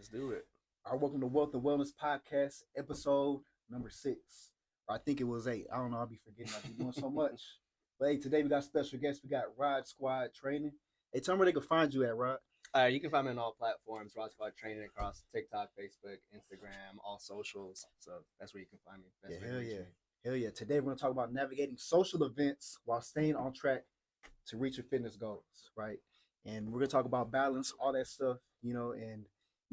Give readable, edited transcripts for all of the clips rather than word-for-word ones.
Let's do it. All right, welcome to Wealth and Wellness Podcast, episode number 6. Or I think it was 8. I don't know. I'll be forgetting. I've been doing so much. But hey, today we got special guests. We got Rod Squad Training. Hey, tell me where they can find you at, Rod. You can find me on all platforms. Rod Squad Training across TikTok, Facebook, Instagram, all socials. So that's where you can find me. Best way to reach me. Hell yeah. Today we're going to talk about navigating social events while staying on track to reach your fitness goals, right? And we're going to talk about balance, all that stuff, and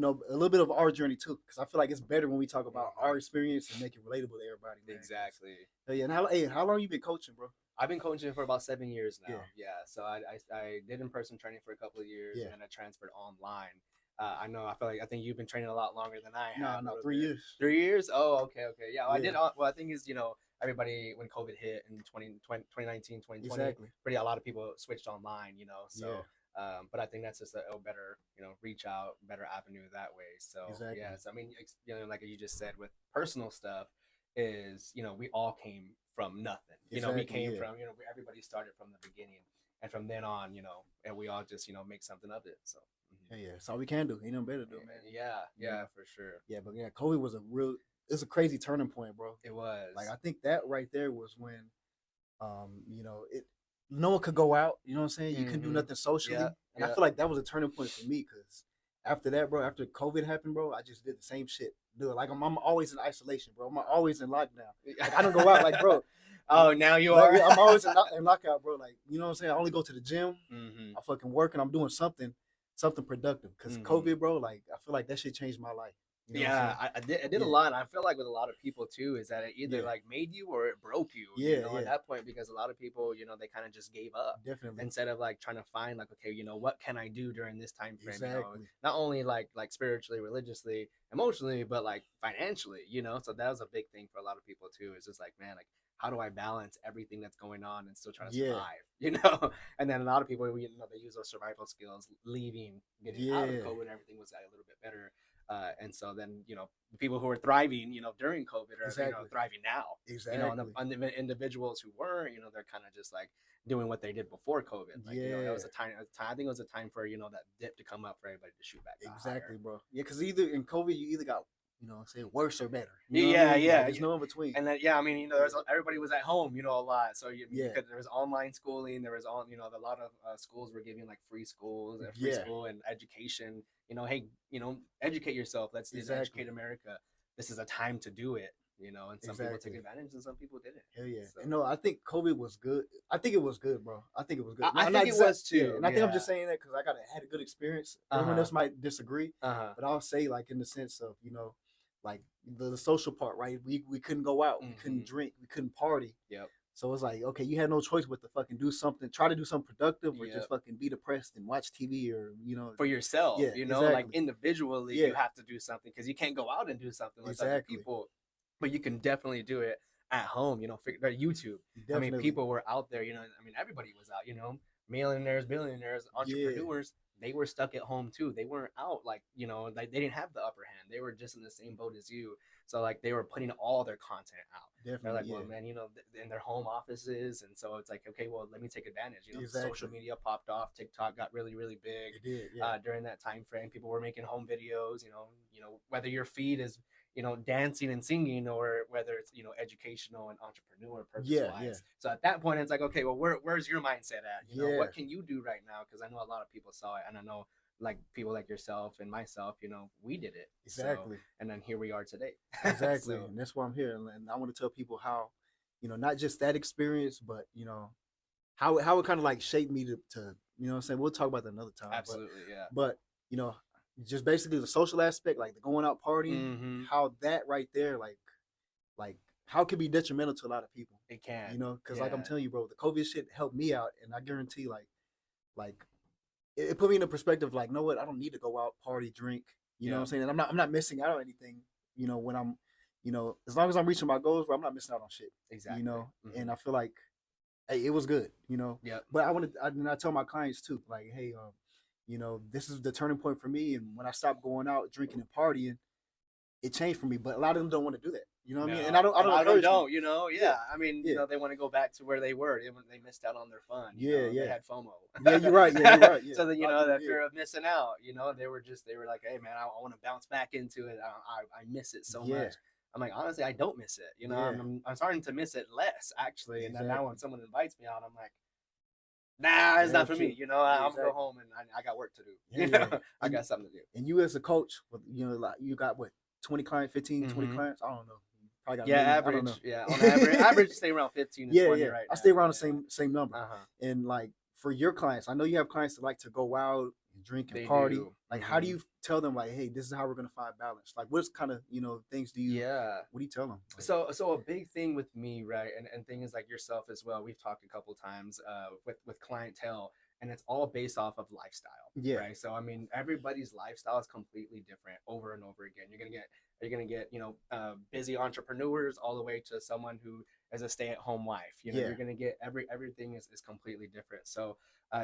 a little bit of our journey too, because I feel like it's better when we talk about our experience and make it relatable to everybody. Man. Exactly. Yeah. And how long you been coaching, bro? I've been coaching for about 7 years now. Yeah. So I did in-person training for a couple of years, and then I transferred online. I think you've been training a lot longer than I have. No, 3 years. 3 years? Oh, okay. Yeah, well, I did. Well, I think is everybody when COVID hit in 2019, 2020, exactly. A lot of people switched online. So. Yeah. But I think that's just a better, reach out, better avenue that way. So exactly. Yeah, so I mean, like you just said with personal stuff is, we all came from nothing. We came from, everybody started from the beginning, and from then on, and we all just, make something of it. So yeah, that's all we can do. Ain't no better to do, man. Yeah, for sure. Yeah, but COVID was it's a crazy turning point, bro. It was. Like I think that right there was when, no one could go out, you know what I'm saying? You couldn't do nothing socially. And I feel like that was a turning point for me because after that, bro, after COVID happened, bro, I just did the same shit. Dude, like I'm always in isolation, bro. I'm always in lockdown. Like, I don't go out, like, bro. Oh, now you are? I'm always in lockout, bro. Like, you know what I'm saying? I only go to the gym. I fucking work and I'm doing something productive. Because COVID, bro, like, I feel like that shit changed my life. You know I did a lot. I feel like with a lot of people too is that it either like made you or it broke you. At that point, because a lot of people, they kind of just gave up. Definitely. Instead of like trying to find like, okay, what can I do during this time frame? Exactly. Not only like spiritually, religiously, emotionally, but like financially. So that was a big thing for a lot of people too. It's just like, man, like how do I balance everything that's going on and still try to survive? And then a lot of people, they use those survival skills, getting out of COVID, everything was a little bit better. And so then, the people who were thriving, during COVID are thriving now. Exactly. And the individuals who weren't, they're kind of just like doing what they did before COVID. Like, that was a time. I think it was a time for, that dip to come up for everybody to shoot back. Exactly, bro. Yeah, because either in COVID, you either got, say worse or better. Yeah. There's no in between. And then, everybody was at home, a lot. So there was online schooling. There was a lot of schools were giving like free schools, free school and education. Hey, educate yourself. Let's educate America. This is a time to do it. And some people took advantage and some people didn't. Hell yeah. So. No, I think COVID was good. I think it was good, bro. I think it was good. I think it was too. Yeah. And I think I'm just saying that because I had a good experience. Everyone else might disagree. But I'll say like in the sense of, like the social part, right? We couldn't go out. We couldn't drink. We couldn't party. Yep. So it's like, okay, you had no choice but to fucking do something, try to do something productive or just fucking be depressed and watch TV or, for yourself, exactly. Like individually, you have to do something because you can't go out and do something with other people, but you can definitely do it at home, YouTube. Definitely. I mean, people were out there, everybody was out, millionaires, billionaires, entrepreneurs. They were stuck at home too. They weren't out like, like they didn't have the upper hand. They were just in the same boat as you. So like they were putting all their content out. Definitely, they're like, well, man, in their home offices. And so it's like, okay, well, let me take advantage. Social media popped off. TikTok got really, really big. It did, during that time frame. People were making home videos, whether your feed is, dancing and singing or whether it's, educational and entrepreneur purpose-wise. So at that point, it's like, okay, well, where's your mindset at? What can you do right now? Because I know a lot of people saw it, and I know like people like yourself and myself, we did it. Exactly. So, and then here we are today. Exactly. And that's why I'm here. And I want to tell people how, not just that experience, but, how it kind of like shaped me to what I'm saying? We'll talk about that another time. Absolutely. But, just basically the social aspect, like the going out partying, how that right there, like how it can be detrimental to a lot of people. It can. Because like I'm telling you, bro, the COVID shit helped me out. And I guarantee like it put me in a perspective like, know what, I don't need to go out, party, drink. You know what I'm saying? And I'm not missing out on anything, when I'm, as long as I'm reaching my goals, bro, I'm not missing out on shit. Exactly. And I feel like, hey, it was good, Yeah. But I tell my clients too, like, hey, this is the turning point for me. And when I stopped going out, drinking and partying, it changed for me. But a lot of them don't want to do that. You know what I mean? No, And I don't a lot of them encourage them. don't, you know. Yeah, Yeah, I mean, you yeah, know, they want to go back to where they were. They missed out on their fun. You yeah, know, they yeah, had FOMO. yeah. You're right. Yeah, you're right. Yeah, So that, a you lot of know, people that did. fear of missing out. You know, they were like, hey man, I want to bounce back into it. I miss it so Yeah, much. I'm like, honestly, I don't miss it. You know, yeah, I'm starting to miss it less actually. And then now when exactly. someone invites me out, I'm like, nah, it's not That's for me. true. You know, Yeah, I'm gonna go exactly. home and I got work to do. Yeah, You yeah. know, I got something to do. And you as a coach, with like you got what 20 clients, 15, 20 Hmm. clients. I don't know. You probably got a Yeah, million. I don't know. average. Yeah, on average, stay around 15 to Yeah, 20 yeah. right I stay now. around the Yeah. same number. Uh-huh. And like for your clients, I know you have clients that like to go out and drink and They party. do. Like, how do Hmm. you tell them like, hey, this is how we're gonna find balance? Like, what's kind of things do you? Yeah. What do you tell them? Like, So a big thing with me, right, and things like yourself as well. We've talked a couple times with clientele, and it's all based off of lifestyle, yeah, right? So I mean, everybody's lifestyle is completely different over and over again. You're gonna get busy entrepreneurs all the way to someone who is a stay-at-home wife. You know, yeah, you're gonna get everything is completely different. So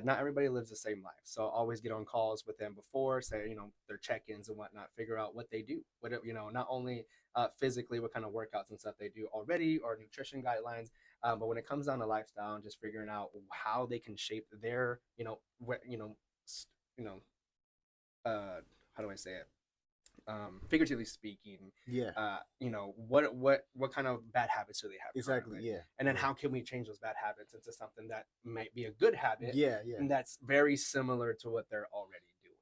not everybody lives the same life. So always get on calls with them before, say, their check-ins and whatnot, figure out what they do. Not only physically what kind of workouts and stuff they do already or nutrition guidelines, but when it comes down to lifestyle and just figuring out how they can shape their, you know, how do I say it? Figuratively speaking, yeah, what kind of bad habits do they have exactly. currently? Yeah, And then yeah, how can we change those bad habits into something that might be a good habit yeah, yeah, and that's very similar to what they're already doing.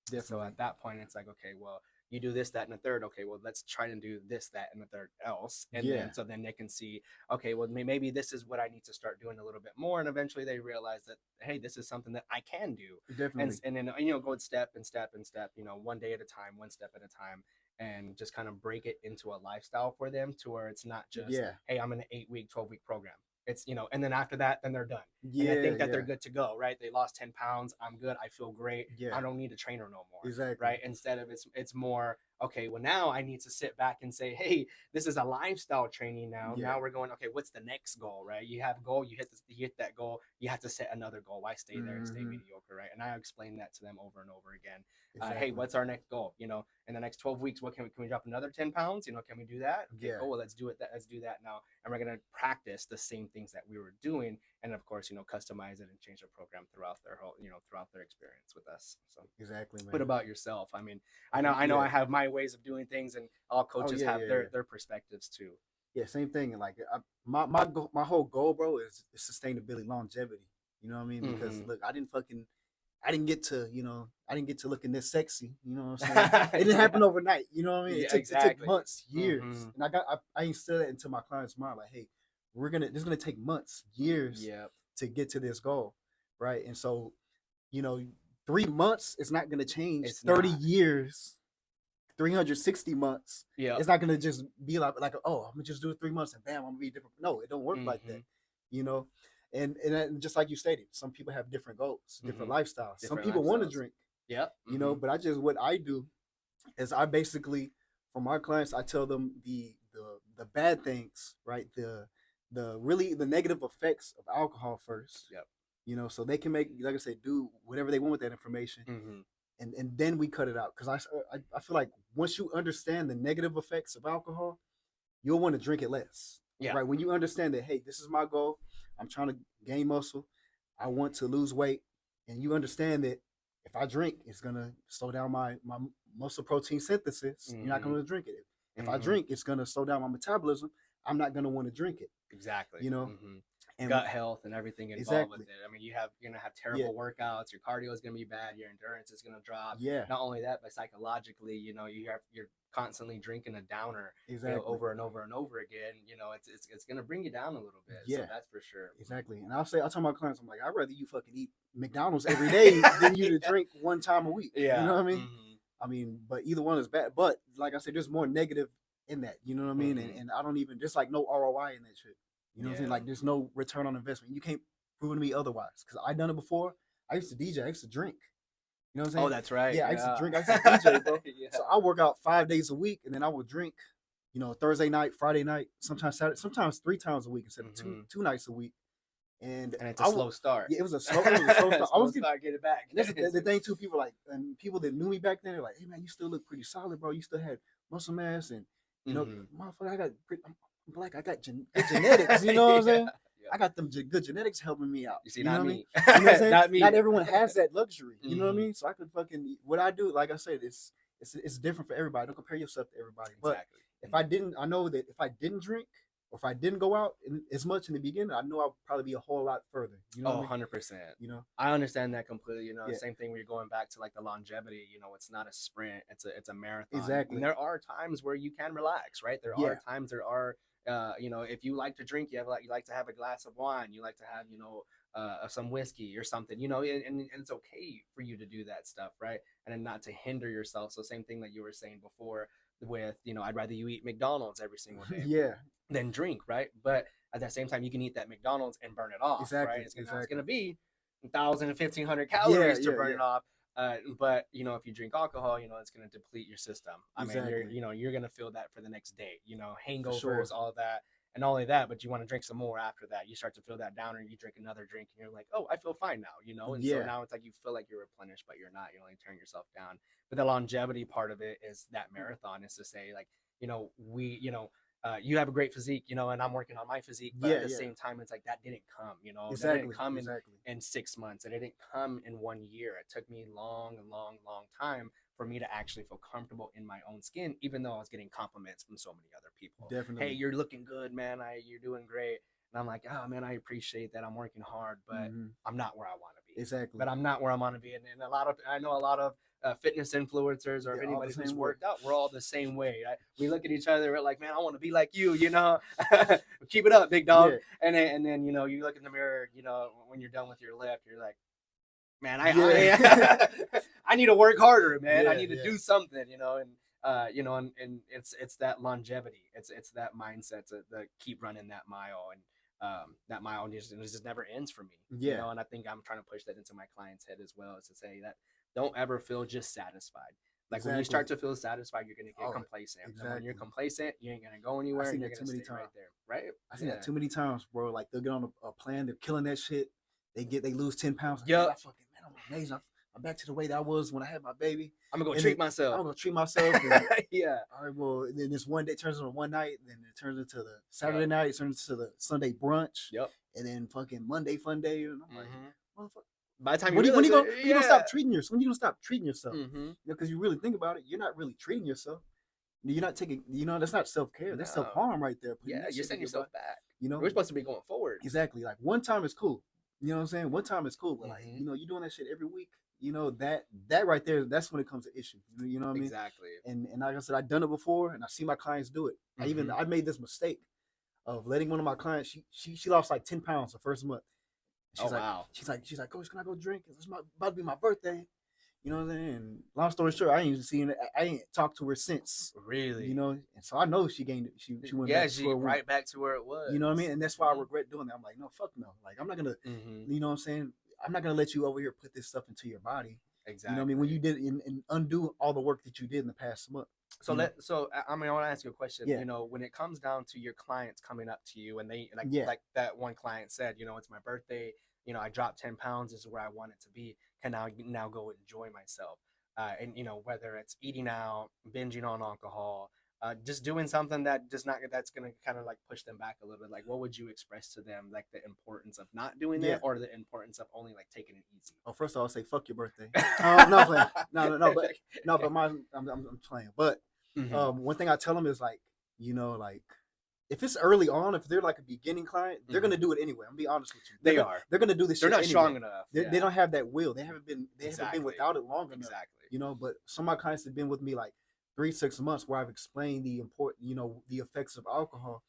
So definitely. at that point, it's like, okay, well, you do this, that, and the third. Okay, well, let's try to do this, that, and the third else, and Yeah, then they can see, okay, well, maybe this is what I need to start doing a little bit more, and eventually they realize that, hey, this is something that I can do, and definitely. and then go step and step and step, one day at a time, one step at a time, and just kind of break it into a lifestyle for them to where it's not just, Yeah, hey, I'm in an 8-week, 12-week program. It's, and then after that, then they're done and they yeah, think that they're yeah, good to go, right? They lost 10 pounds. I'm good. I feel great. yeah, I don't need a trainer no more, exactly. right? Instead of it's more, okay, well, now I need to sit back and say, hey, this is a lifestyle training now. Yeah, Now we're going, okay, what's the next goal, right? You have a goal, you hit that goal, you have to set another goal. Why stay there and stay hmm mediocre, right? And I explain that to them over and over again. Hey, exactly. what's our next goal? In the next 12 weeks, what can we drop another 10 pounds? Can we do that? Okay, Yeah, cool. Well, let's do it. Let's do that now. And we're going to practice the same things that we were doing. And of course, customize it and change the program throughout their whole, throughout their experience with us. So exactly, what man. about yourself? I mean, I know Yeah. I have my ways of doing things and all Oh coaches yeah, have yeah, yeah. their perspectives too. Yeah, same thing. And like my whole goal, bro, is sustainability, longevity. You know what I mean? Because Mm-hmm. look, I didn't get to, I didn't get to looking this sexy. You know what I'm saying? It didn't happen overnight. You know what I mean? Yeah, It took exactly. months, years, Mm-hmm. and I instilled that into my clients' mind. Like, hey, this is gonna take months, years Yep. to get to this goal, right? And so, you know, 3 months is not gonna change. It's 30 not. years, 360 months. Yep. It's not gonna just be like oh, I'm gonna just do it 3 months and bam, I'm gonna be different. No, it don't work like Mm-hmm. that, you know. And just like you stated, some people have different goals, different Mm-hmm. lifestyles. Some Different people want to lifestyles. drink, Yep. Mm-hmm. but what I do is I basically for my clients I tell them the bad things, right? The negative effects of alcohol first, Yep. so they can make, like I said, do whatever they want with that information, Mm-hmm. and then we cut it out because I feel like once you understand the negative effects of alcohol, you'll want to drink it less. Yeah. Right? When you understand that, hey, this is my goal. I'm trying to gain muscle. I want to lose weight, and you understand that if I drink, it's gonna slow down my muscle protein synthesis. Mm-hmm. You're not gonna drink it. If I Mm-hmm. drink, it's gonna slow down my metabolism. I'm not gonna want to drink it. Exactly. Mm-hmm. And Gut health and everything involved exactly, with it. I mean, you're gonna have yeah, terrible workouts. Your cardio is gonna be bad. Your endurance is gonna drop. yeah, Not only that, but psychologically, you're constantly drinking a downer, exactly, over and over and over again. It's gonna bring you down a little bit. So yeah, that's for sure. exactly. And I'll tell my clients, I'm like, I'd rather you fucking eat McDonald's every day than you to Yeah. drink one time a week. You Yeah. know what I mean? Mm-hmm. I mean, but either one is bad. But like I said, there's more negative in that. You know what I mean? Mm-hmm. And I don't even, there's like no ROI in that shit. You know what I'm saying? Yeah. Like there's no return on investment. You can't prove to me otherwise. Because I done it before. I used to DJ. I used to drink. You know what I'm saying? Oh, that's right. Yeah, I used to Yeah. drink. I used to DJ, bro. Yeah. So I work out 5 days a week, and then I would drink, Thursday night, Friday night, sometimes Saturday, sometimes 3 times a week instead of Mm-hmm. two nights a week. And And it's a slow start. yeah, it was a slow start. I Slow was getting, start, get it back. and that's the thing too. People like, and people that knew me back then, they're like, "Hey man, you still look pretty solid, bro. You still had muscle mass, and You know, Mhm. motherfucker, I'm black. I got good genetics. You know what I'm Yeah, saying? yeah. I got them good genetics helping me out. You see, You know not what I mean? me. You know what I'm saying? Not Not me. everyone has that luxury. You know what I Mhm. mean? So I could fucking what I do. Like I said, it's different for everybody. Don't compare yourself to everybody. But Exactly. if I didn't, I know that if I didn't drink or if I didn't go out as much in the beginning, I know I'll probably be a whole lot further. You know what Oh, I mean? 100%. You know? I understand that completely. You know, Yeah. same thing when you're going back to like the longevity, you know, it's not a sprint, it's a marathon. And Exactly. there are times where you can relax, right? There are Yeah. times there are you know, if you like to drink, you like to have a glass of wine, you like to have, you know, some whiskey or something, you know, and it's okay for you to do that stuff, right? And then not to hinder yourself. So same thing that you were saying before with, you know, I'd rather you eat McDonald's every single day Yeah. than drink, right? But at the same time, you can eat that McDonald's and burn it off, right? Exactly. It's Exactly. gonna be 1,000 to 1,500 Yeah. calories to Yeah. burn Yeah. it off. But you know, if you drink alcohol, you know it's gonna deplete your system. I mean, Exactly. you're gonna feel that for the next day. You know, For hangovers, sure. all that, and not only that, but you want to drink some more after that. You start to feel that downer. You drink another drink, and you're like, oh, I feel fine now. You know, and so Yeah. now it's like you feel like you're replenished, but you're not. You're only tearing yourself down. But the longevity part of it is that marathon is to say like, you know, you have a great physique, you know, and I'm working on my physique, but at Yeah. the Yeah. same time, it's like that didn't come, you know, that didn't Exactly. come Exactly. in 6 months. It didn't come in 1 year. It took me long time for me to actually feel comfortable in my own skin, even though I was getting compliments from so many other people. Hey, Definitely. you're looking good, man. You're doing great. And I'm like, oh man, I appreciate that. I'm working hard, but Hmm. I'm not where I want to be. Exactly. But I'm not where I want to be. And I know a lot of fitness influencers or if They're all the anybody who's same way. worked out, we're all the same way. Right? We look at each other, we're like, man, I want to be like you know, keep it up, big dog. Yeah. And then, you know, you look in the mirror, you know, when you're done with your lift, you're like, man, Yeah. I need to work harder, man. I Yeah. need to Yeah. do something, you know, and you know, and it's that longevity. It's that mindset to keep running that mile and that mile just never ends for me, you Yeah. know. And I think I'm trying to push that into my client's head as well, is to say that don't ever feel just satisfied. Like when you Exactly. start to feel satisfied, you're gonna get Oh, complacent. And when you're exactly. complacent, you ain't gonna go I anywhere, seen and you're that too gonna many stay right times. there, right? I seen that Yeah. too many times, bro. Like they'll get on a plan, they're killing that shit. They lose 10 pounds. Like, man, Yep. I'm amazing. I'm back to the way that I was when I had my baby. I'm gonna go And treat then myself. I'm gonna treat myself. And, Yeah. all right, well, and then this one day turns into one night, then it turns into the Saturday Yep. night, it turns into the Sunday brunch, Yep. and then fucking Monday fun day. And I'm like, Mm-hmm. motherfucker, By the time you when realize you it, gonna yeah. stop treating yourself? When you gonna stop treating yourself? Mm-hmm. You know, because you really think about it, you're not really treating yourself. You're not taking, you know, that's not self care. That's self No. harm right there. Putting Yeah, that you're shit in setting your yourself body. back. You know, We're supposed to be going forward. exactly. Like one time is cool. You know what I'm saying? One time is cool, but like, Mhm. you know, you doing that shit every week. You know that right there. That's when it comes to issue. You know what I mean? Exactly. And like I said, I've done it before, and I see my clients do it. Mhm. I made this mistake of letting one of my clients. She lost like 10 pounds the first month. Oh She's like, wow. Coach, can I go drink? About to be my birthday. You know what I'm saying? And long story short, I ain't even seen it. I ain't talked to her since. Really? You know, and so I know she gained it. She went Yeah, back to she square one. right back to where it was. You know what I mean? And that's why I Mhm. regret doing that. I'm like, no, fuck no. Like I'm not gonna, Mhm. you know what I'm saying? I'm not gonna let you over here put this stuff into your body. Exactly. You know what I mean? When you did and undo all the work that you did in the past month. So I mean, I want to ask you a question. Yeah. You know, when it comes down to your clients coming up to you and they Yeah. like that one client said, you know, it's my birthday. You know, I dropped 10 pounds. This is where I want it to be. Can now go enjoy myself. And you know, whether it's eating out, binging on alcohol, just doing something that's gonna kind of like push them back a little bit. Like, what would you express to them, like the importance of not doing Yeah. that, or the importance of only like taking it easy? Oh, first of all, I'll say fuck your birthday. No, playing. But I'm playing. But Mhm. one thing I tell them is like, you know, like if it's early on, if they're like a beginning client, they're gonna do it anyway. I'm gonna be honest with you. They're gonna do this. They're shit not anyway. strong enough. They don't have that will. They haven't been Exactly. without it long enough. Exactly. You know, but some of my clients have been with me like 3-6 months where I've explained the important, you know, the effects of alcohol.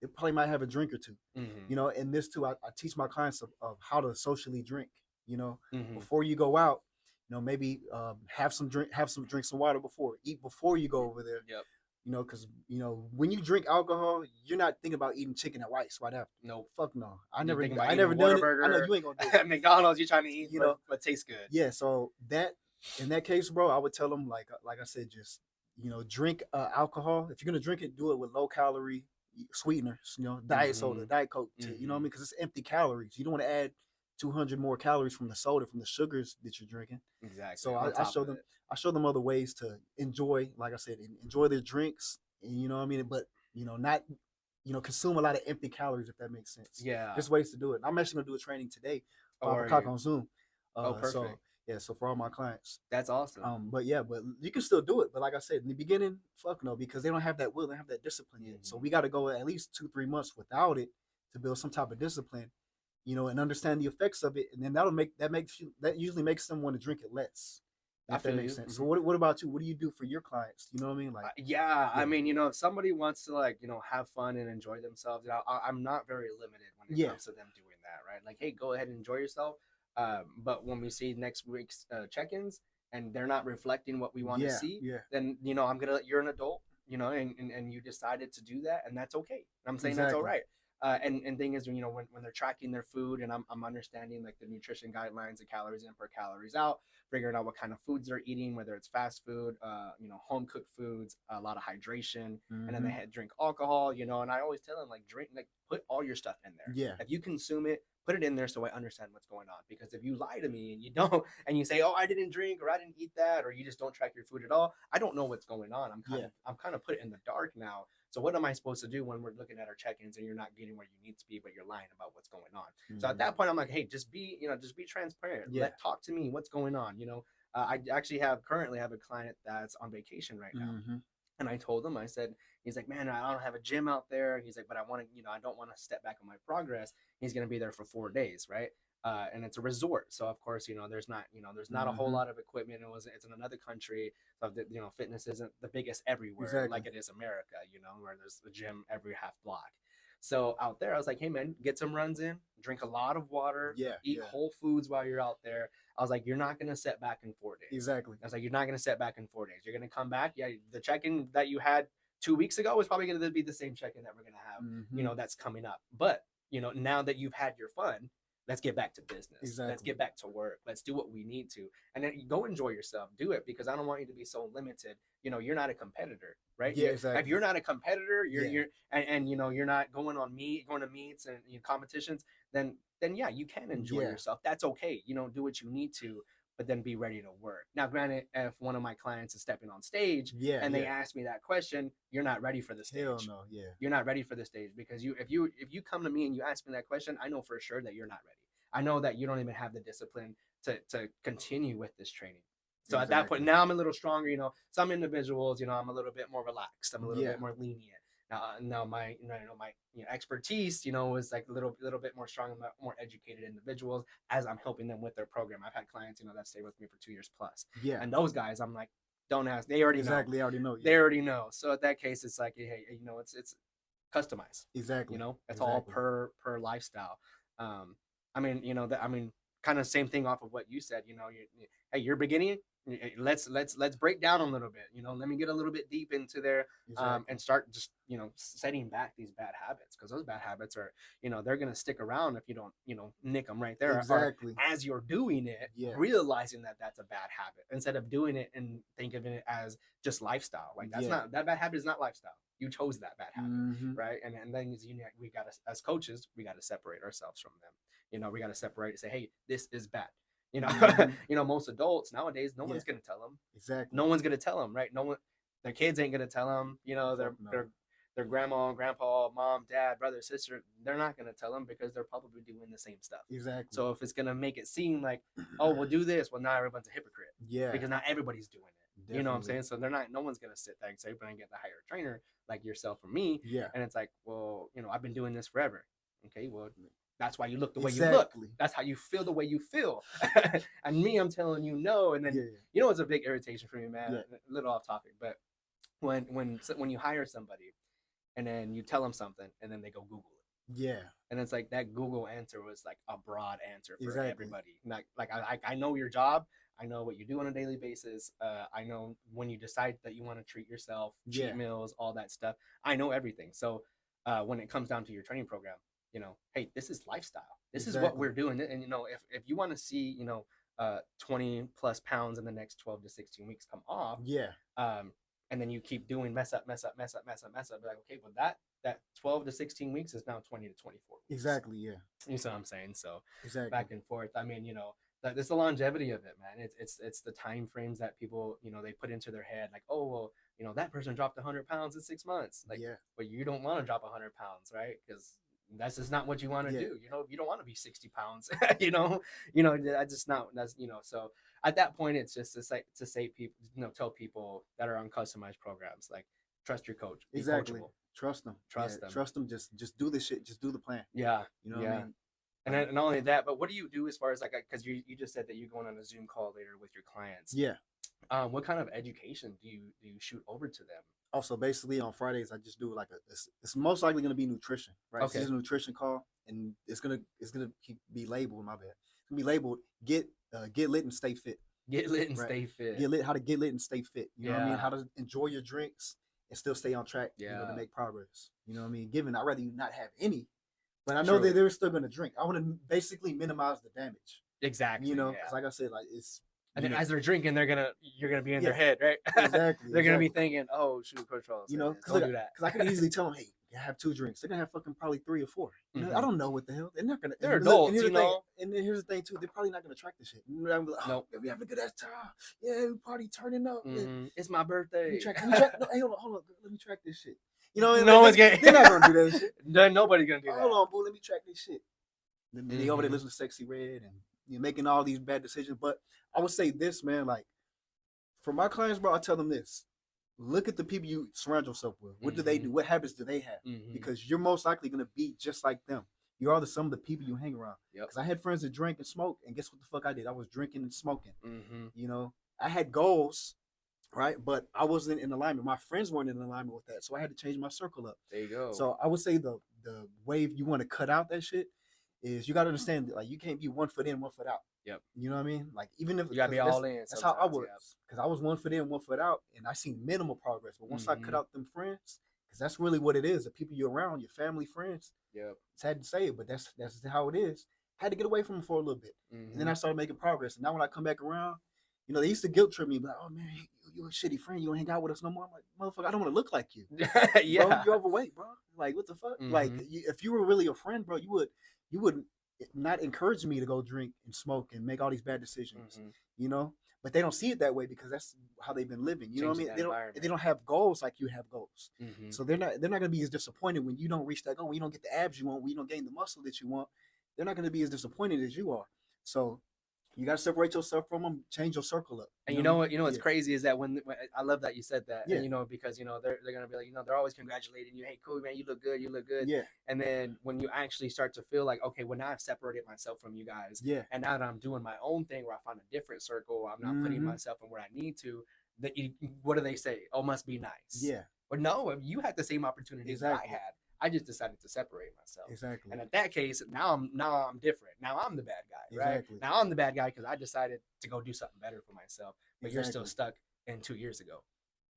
They probably might have a drink or two. Mhm. You know, and this too, I teach my clients of how to socially drink. You know, Mhm. before you go out, you know, maybe have some drink some water before, eat before you go over there. Yep. You know, because you know when you drink alcohol, you're not thinking about eating chicken and rice right after. Nope. Fuck no. I You never thinking about I eating never done it. I Whataburger, know you ain't gonna do it. McDonald's. You're trying to eat, You know, but tastes good. yeah. So that in that case, bro, I would tell them like I said, just you know, drink alcohol. If you're gonna drink it, do it with low calorie sweeteners. You know, diet soda, Mhm. diet coke. You know what I mean? Because it's empty calories. You don't want to add 200 more calories from the soda, from the sugars that you're drinking. Exactly. So On I top show of them it. I show them other ways to enjoy, like I said, enjoy their drinks. and you know what I mean. But not consume a lot of empty calories, if that makes sense. Yeah. There's ways to do it. I'm actually gonna do a training today, Oh, 5 o'clock you? on Zoom. Oh, So perfect. yeah, so for all my clients. That's awesome. But yeah, but you can still do it. But like I said, in the beginning, fuck no, because they don't have that will, they don't have that discipline yet. So we got to go at least 2-3 months without it to build some type of discipline, and understand the effects of it, and then that usually makes them want to drink it less. I If that feel makes you. sense. So what about you? What do you do for your clients? You know what I mean? Like, Yeah, I yeah, mean, if somebody wants to like, have fun and enjoy themselves, I'm not very limited when it yeah, comes to them doing that, right? Like, hey, go ahead and enjoy yourself. But when we see next week's check-ins and they're not reflecting what we want to yeah, see, yeah, then you're an adult, and you decided to do that, and that's okay. I'm saying that's all exactly. right. And thing is, when they're tracking their food, and I'm understanding like the nutrition guidelines, the calories in per calories out, figuring out what kind of foods they're eating, whether it's fast food, home cooked foods, a lot of hydration, and then they Hmm. had drink alcohol, and I always tell them like drink, like put all your stuff in there. Yeah, If you consume it, put it in there so I understand what's going on. Because if you lie to me and you don't, and you say, oh, I didn't drink or I didn't eat that, or you just don't track your food at all, I don't know what's going on. yeah, I'm kind of put in the dark now. So what am I supposed to do when we're looking at our check-ins and you're not getting where you need to be, but you're lying about what's going on? So at hmm, that point, I'm like, hey, just be transparent. yeah, Talk to me. What's going on? I actually currently have a client that's on vacation right now. hmm, And I told him, I said, he's like, man, I don't have a gym out there. He's like, but I want to, I don't want to step back on my progress. He's going to be there for 4 days, right? And it's a resort, so of course, there's not a whole hmm, lot of equipment. It's in another country, so fitness isn't the biggest everywhere exactly. like it is America, where there's a gym every half block. So out there, I was like, hey man, get some runs in, drink a lot of water, Yeah, eat yeah, whole foods while you're out there. I was like, you're not gonna set back in 4 days. exactly. I was like, you're not gonna set back in 4 days. You're gonna come back. Yeah, the check-in that you had 2 weeks ago is probably gonna be the same check-in that we're gonna have, Hmm. that's coming up. But now that you've had your fun, let's get back to business. Let's Exactly. get back to work. Let's do what we need to. And then go enjoy yourself. Do it, because I don't want you to be so limited. You're not a competitor, right? Yeah, If exactly. you're not a competitor, Yeah, and you're not going to meets and competitions, then yeah, you can enjoy yeah, yourself. That's okay. Do what you need to, but then be ready to work. Now, granted, if one of my clients is stepping on stage yeah, and they yeah. ask me that question, you're not ready for the Hell stage. no. Yeah, You're not ready for the stage, because if you come to me and you ask me that question, I know for sure that you're not ready. I know that you don't even have the discipline to continue with this training. So at that point, exactly. now I'm a little stronger. Some individuals, I'm a little bit more relaxed. I'm a little Yeah, bit more lenient. Now my my expertise, is like a little bit more strong, more educated individuals, as I'm helping them with their program. I've had clients, that stay with me for 2 years plus, yeah. and those guys, I'm like, don't ask. They already know. Exactly. I already know. They Yeah, already know. So at that case, it's like, hey, it's customized. exactly. It's all Exactly. per lifestyle. I mean, kind of same thing off of what you said. Hey, you're beginning. Let's break down a little bit. Let me get a little bit deep into there, Exactly. and start just setting back these bad habits, because those bad habits are, they're gonna stick around if you don't nick them right there, or Exactly. as you're doing it, Yeah, realizing that that's a bad habit, instead of doing it and thinking of it as just lifestyle. Like, that's yeah. not, that bad habit is not lifestyle. You chose that bad habit, Hmm. right? And then we got to, as coaches, we got to separate ourselves from them. We got to separate and say, hey, this is bad. you know Hmm. Most adults nowadays, no Yeah, one's gonna tell them. exactly. No one's gonna tell them, right? No one, their kids ain't gonna tell them. Fuck no. Their grandma, grandpa, mom, dad, brother, sister, they're not gonna tell them, because they're probably doing the same stuff. Exactly. So if it's gonna make it seem like, oh, we'll do this, well, now everyone's a hypocrite, Yeah, because not everybody's doing it. You know what I'm definitely. saying? So no one's gonna sit there and say, but I get the hire a trainer like yourself or me. Yeah, And it's like, well, I've been doing this forever. Okay, well, that's why you look the way you look. exactly. That's how you feel the way you feel. And me, I'm telling you no. And then, Yeah, it's a big irritation for me, man. yeah, A little off topic, but when you hire somebody and then you tell them something and then they go Google it, yeah. and it's like that Google answer was like a broad answer for Exactly. everybody. Not like, I know your job. I know what you do on a daily basis. I know when you decide that you want to treat yourself, Yeah, cheat meals, all that stuff. I know everything. So when it comes down to your training program, hey, this is lifestyle. This is what exactly. we're doing. And if you want to see 20 plus pounds in the next 12 to 16 weeks come off, Yeah, um, and then you keep doing mess up, mess up, mess up, mess up, mess up. Be like, okay, well that 12 to 16 weeks is now 20 to 24 weeks. exactly. Yeah, You see what I'm saying? So exactly. back and forth. I mean, It's the longevity of it, man. It's the time frames that people, they put into their head, like, oh well, that person dropped 100 pounds in 6 months, like, Yeah. but you don't want to drop 100 pounds, right? Because that's just not what you want to Yeah. do. You don't want to be 60 pounds. That's just not, so at that point it's just to say people, tell people that are on customized programs, like, trust your coach, be Exactly. coachable, Trust them. trust them. Trust them. Just do the shit. Just do the plan. Yeah, You know yeah. what I mean? And then, not only that, but what do you do as far as, like, because you just said that you're going on a Zoom call later with your clients. Yeah. What kind of education do you shoot over to them? Also, basically on Fridays, I just do like it's most likely going to be nutrition, right? Okay. It's a nutrition call, and it's gonna be labeled. My bad. It's gonna be labeled get lit and stay fit. Get lit and Right. stay fit. Get lit. How to get lit and stay fit. You know what I mean? Yeah. How to enjoy your drinks and still stay on track. Yeah. To make progress. You know what I mean? Given I'd rather you not have any, but I know True. that they're still going to drink. I want to basically minimize the damage. Exactly. You know, yeah. because like I said, like it's. And then know, as they're drinking, you're gonna be in their Yeah. head, right? Exactly. They're gonna be thinking, "Oh, shoot, Coach Charles, You know, don't do that." Because I can easily tell them, hey, you have 2 drinks. They're gonna have fucking probably 3 or 4. You know, I Mhm. don't know what the hell. They're not gonna. They're and look, adults, and here's the thing- know. And then here's the thing too. They're probably not gonna track the shit. You know, I'm like, oh, Nope. we having a good ass time. Yeah, we party turning up. Yeah. Mhm. It's my Let birthday. me track. No, hey, hold on. Let me track this shit. You know, No like, one's getting. They're not gonna do that shit. Nobody's gonna do that. Hold on, boo. Let me track this shit. Then they over there Mhm. listening to Sexy Red and making all these bad decisions. But I would say this, man, like. For my clients, bro, I tell them this. Look at the people you surround yourself with. What do they do? What habits do they have? Mhm. Because you're most likely going to be just like them. You are the sum of the people you hang around. Yep. Because I had friends that drink and smoke, and guess what the fuck I did? I was drinking and smoking. Mhm. You know, I had goals, right? But I wasn't in alignment. My friends weren't in alignment with that, so I had to change my circle up. There you go. So I would say the way you want to cut out that shit is you got to understand that, like, you can't be 1 foot in, 1 foot out. Yep. You know what I mean? Like, even if you gotta be all in. that's how I sometimes, was, because I was 1 foot in, 1 foot out, and I seen minimal progress. But once I cut Mhm. out them friends, because that's really what it is, the people you're around, your family, friends. Yep. It's sad to say it, but that's how it is. I had to get away from them for a little bit, and then I started making progress. And now when I come back around, they used to guilt trip me, like, "Oh man, you a shitty friend. You don't hang out with us no more." I'm like, "Motherfucker, I don't want to look like you. yeah. Bro, you're overweight, bro. Like, what the fuck? Like, Mhm. if you were really a friend, bro, you would not encourage me to go drink and smoke and make all these bad decisions, Mhm. But they don't see it that way because that's how they've been living. You know what I Changing mean? that They environment. don't have goals like you have goals. Mhm. So they're not gonna be as disappointed when you don't reach that goal, when you don't get the abs you want, when you don't gain the muscle that you want. They're not gonna be as disappointed as you are. So you gotta separate yourself from them, change your circle up. And you know what's Yeah. crazy is that when I love that you said that, Yeah. and, because they're gonna be like, they're always congratulating you. Hey, cool, man, you look good, Yeah, And then when you actually start to feel like, okay, well, now I've separated myself from you guys, yeah, and now that I'm doing my own thing where I find a different circle, I'm not putting Mhm. myself in where I need to. What do they say? Oh, must be nice. yeah, But no, you had the same opportunities Exactly. that I had. I just decided to separate myself. exactly. And in that case, now I'm different. Now I'm the bad guy, right? Exactly. Now I'm the bad guy because I decided to go do something better for myself. But you're still Exactly. stuck in 2 years ago,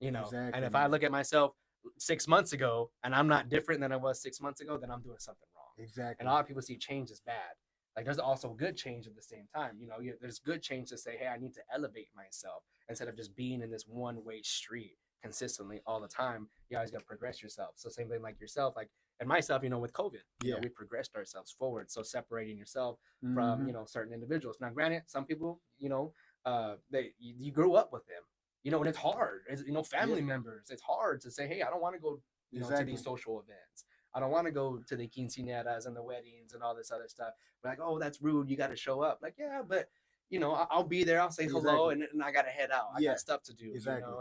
And Exactly, if I man. look at myself 6 months ago and I'm not different than I was 6 months ago, then I'm doing something wrong. Exactly. And a lot of people see change as bad. Like, there's also good change at the same time. There's good change to say, hey, I need to elevate myself instead of just being in this one-way street consistently all the time. You always got to progress yourself. So same thing like yourself, like, and myself, with COVID, we progressed ourselves forward. So separating yourself from, Mhm. Certain individuals. Now, granted, some people, you grew up with them, and it's hard. Family members, it's hard to say, hey, I don't want to go, to Exactly. these social events. I don't want to go to the quinceañeras and the weddings and all this other stuff. Like, oh, that's rude. You got to show up. Like, yeah, but I'll be there. I'll say hello, Exactly. and I got to head out. I Yeah. got stuff to do. Exactly.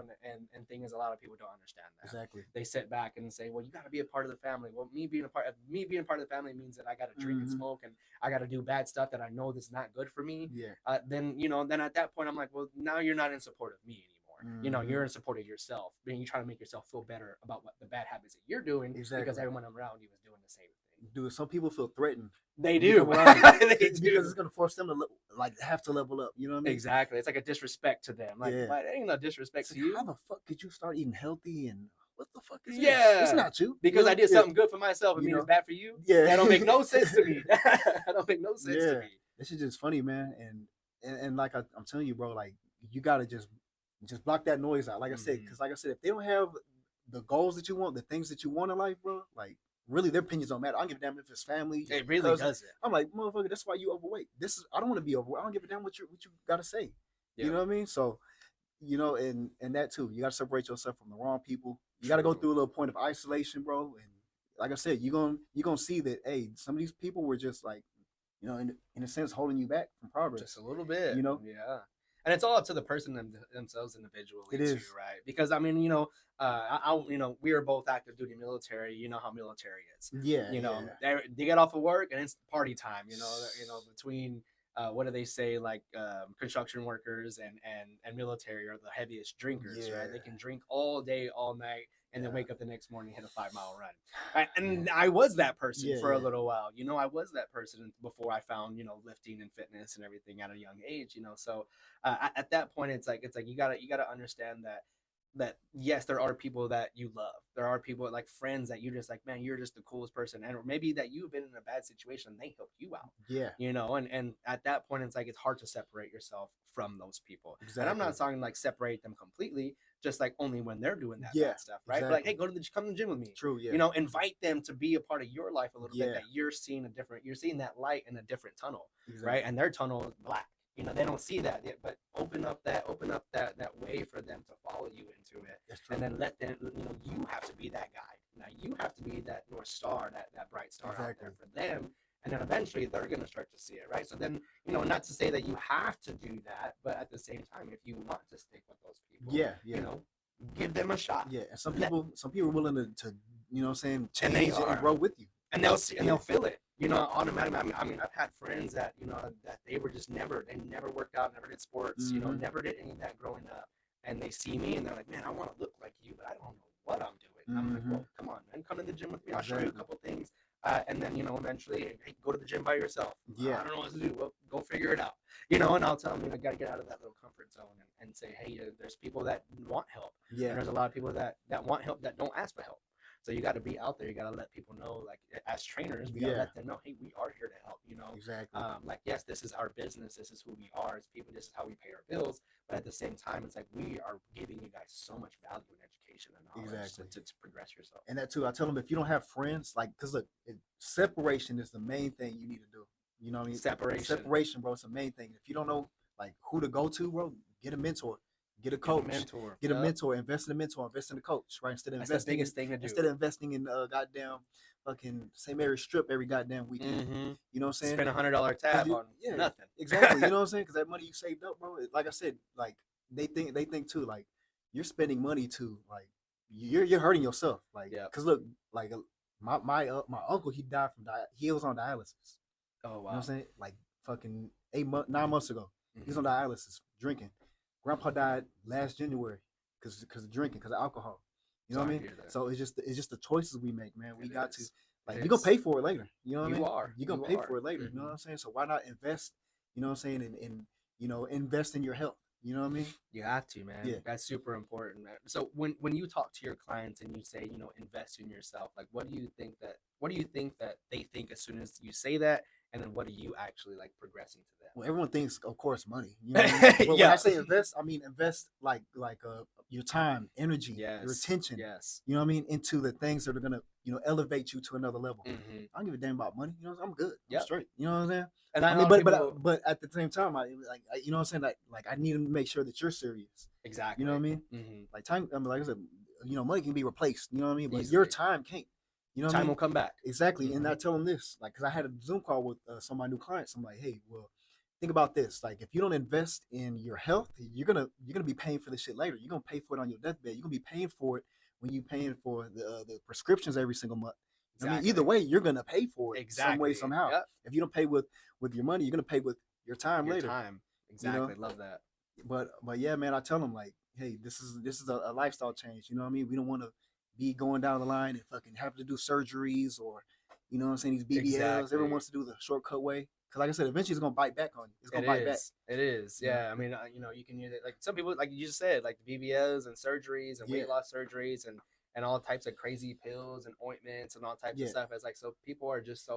And thing is, a lot of people don't understand that. Exactly. They sit back and say, well, you got to be a part of the family. Well, me being a part of the family means that I got to drink and Mhm. smoke, and I got to do bad stuff that I know that's not good for me. Yeah. Then at that point, I'm like, well, now you're not in support of me anymore. Mhm. You're in support of yourself. You're trying to make yourself feel better about what the bad habits that you're doing because Exactly. everyone around you is doing the same thing. Dude, some people feel threatened. They to do. come around They because do. it's gonna force them to have to level up. You know what I mean? Exactly. It's like a disrespect to them. Like, Yeah. but it ain't no disrespect It's to like, you. how the fuck could you start eating healthy and what the fuck is this? Yeah. It's not you. Because I did Yeah. something good for myself. It You means know? it's bad for you. Yeah. That don't make no sense to me. That don't make no sense to Yeah. me. This is just funny, man. And like I'm telling you, bro, like you gotta just block that noise out. Like I said, Mhm. because like I said, if they don't have the goals that you want, the things that you want in life, bro, like really their opinions don't matter. I don't give a damn if it's family. It really cousin. doesn't. I'm like, motherfucker, that's why you overweight. I don't want to be overweight. I don't give a damn what you gotta say. Yeah. You know what I mean? So, and that too, you gotta separate yourself from the wrong people. You gotta go through a little point of isolation, bro. And like I said, you're gonna see that, hey, some of these people were just like, in a sense, holding you back from progress. Just a little bit. Yeah. And it's all up to the person themselves individually it too, is. right? Because I mean, we are both active duty military. You know how military is. Yeah. They get off of work and it's party time. Between what do they say? Like construction workers and military are the heaviest drinkers, right? They can drink all day, all night, and then wake up the next morning and hit a 5-mile run. Right? And I was that person for a little while. I was that person before I found lifting and fitness and everything at a young age. So at that point, it's like you gotta understand that yes, there are people that you love. There are people like friends that you just like, man, you're just the coolest person. And maybe that you've been in a bad situation and they helped you out. Yeah. And at that point, it's like, it's hard to separate yourself from those people. Exactly. And I'm not talking like separate them completely, just like only when they're doing that bad stuff, right? Exactly. But like, hey, come to the gym with me. True. Yeah. Invite them to be a part of your life a little bit, that you're seeing that light in a different tunnel, right? And their tunnel is black. They don't see that yet, but open up that way for them to follow you into it. And then let them, you have to be that guide. Now you have to be that North Star, that bright star out there for them. And then eventually they're going to start to see it, right? So then, not to say that you have to do that, but at the same time, if you want to stick with those people, give them a shot. Yeah. And some people are willing to change and grow with you. And they'll see, and they'll feel it, automatically. I mean, I've had friends that, that they never worked out, never did sports, never did any of that growing up. And they see me and they're like, man, I want to look like you, but I don't know what I'm doing. I'm like, well, come on, man, come to the gym with me. I'll show you a couple things. And then, eventually, hey, go to the gym by yourself. Yeah. I don't know what to do. Well, go figure it out. And I'll tell them, I got to get out of that little comfort zone and say, hey, there's people that want help. Yeah. And there's a lot of people that want help that don't ask for help. So you got to be out there. You got to let people know, like, as trainers, we got to let them know, hey, we are here to help, Exactly. Like, yes, this is our business. This is who we are as people. This is how we pay our bills. But at the same time, it's like, we are giving you guys so much value in education and knowledge to progress yourself. And that too, I tell them, if you don't have friends, like, because look, separation is the main thing you need to do. You know what I mean? Separation, bro, it's the main thing. If you don't know, like, who to go to, bro, get a mentor. Get a coach. Get a mentor. Invest in a mentor. Invest in a coach. Right? Instead of That's the biggest thing to do. Instead of investing in goddamn fucking St. Mary's Strip every goddamn weekend. You know what I'm saying? Spend $100 tab on nothing. Exactly. You know what I'm saying? Because that money you saved up, bro. Like I said, like they think too, like you're spending money to, like, you're hurting yourself. Like, because look, like my uncle, he died he was on dialysis. Oh wow. You know what I'm saying? Like fucking 9 months ago, he was on dialysis, drinking. Grandpa died last January because of drinking, because of alcohol. You know what I mean? So it's just the choices we make, man. We got to, like, you're gonna pay for it later. You know what I mean? You're gonna pay for it later. You know what I'm saying? So why not invest? You know what I'm saying? And invest in your health. You know what I mean? You have to, man. Yeah. That's super important, man. So when you talk to your clients and you say, invest in yourself, like, what do you think that they think as soon as you say that? And then what are you actually, like, progressing to that? Well, everyone thinks, of course, money. You know what I mean? But when I say invest, I mean invest like your time, energy, your attention. Yes. You know what I mean? Into the things that are gonna, elevate you to another level. I don't give a damn about money. I'm good. I'm straight. You know what I'm saying? And I mean, but at the same time, you know what I'm saying? Like I need to make sure that you're serious. Exactly. You know what I mean? Like time. I mean, like I said, money can be replaced. You know what I mean? But easily. your time can't. You know, time will come back. Exactly. And I tell them this, like, because I had a Zoom call with some of my new clients. I'm like, hey, well, think about this. Like, if you don't invest in your health, you're gonna be paying for this shit later. You're gonna pay for it on your deathbed. You're gonna be paying for it when you're paying for the prescriptions every single month. Exactly. I mean, either way, you're gonna pay for it some way, somehow. Yep. If you don't pay with your money, you're gonna pay with your time later. Time. Exactly. Love that. But yeah, man, I tell them, like, hey, this is a lifestyle change. You know what I mean? We don't want to be going down the line and fucking have to do surgeries, or, you know what I'm saying, these BBLs. Exactly. Everyone wants to do the shortcut way. Because like I said, eventually it's going to bite back on you. It's going to bite back. It is. Yeah. I mean, you can use it. Like some people, like you just said, like the BBLs and surgeries and weight loss surgeries and all types of crazy pills and ointments and all types of stuff. It's like, so people are just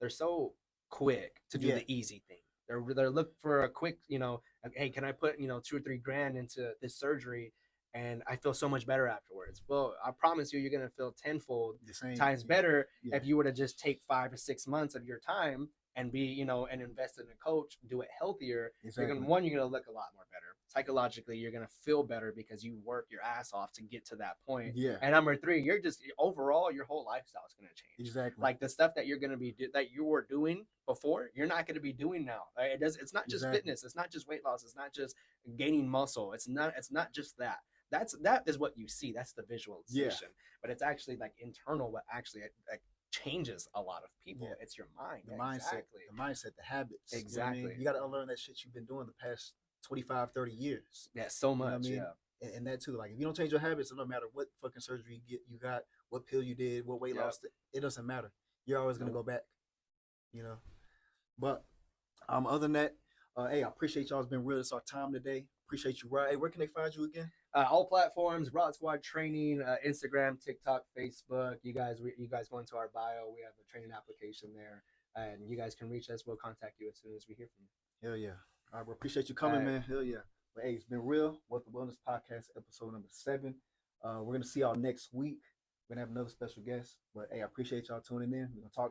they're so quick to do the easy thing. They're looking for a quick, like, hey, can I put, $2 or $3 grand into this surgery? and I feel so much better afterwards. Well, I promise you, you're gonna feel tenfold The same. times Yeah. better Yeah. if you were to just take 5 or 6 months of your time and be, and invest in a coach, do it healthier. Exactly. You're gonna look a lot more better psychologically. You're gonna feel better because you work your ass off to get to that point. Yeah. And number three, you're just overall your whole lifestyle is gonna change. Exactly. Like the stuff that you're gonna be that you were doing before, you're not gonna be doing now. It's not just Exactly. fitness. It's not just weight loss. It's not just gaining muscle. It's not just that. That is what you see. That's the visualization. But it's actually like internal. What actually like changes a lot of people. Yeah. It's your mind. The mindset, the mindset, the habits. Exactly. You know what I mean? You got to unlearn that shit you've been doing the past 25, 30 years. Yeah, so much. You know what I mean? And that too. Like if you don't change your habits, it don't matter what fucking surgery you got, what pill you did, what weight loss, it doesn't matter. You're always gonna go back. You know. But other than that, hey, I appreciate y'all. It's been real. It's our time today. Appreciate you, Rod. Hey, where can they find you again? All platforms, Rod Squad Training, Instagram, TikTok, Facebook. You guys go into our bio. We have a training application there, and you guys can reach us. We'll contact you as soon as we hear from you. Hell yeah! All right, we appreciate you coming, man. Hell yeah! But hey, it's been real. What the Wellness Podcast, episode number 7. We're gonna see y'all next week. We're gonna have another special guest. But hey, I appreciate y'all tuning in. We're gonna talk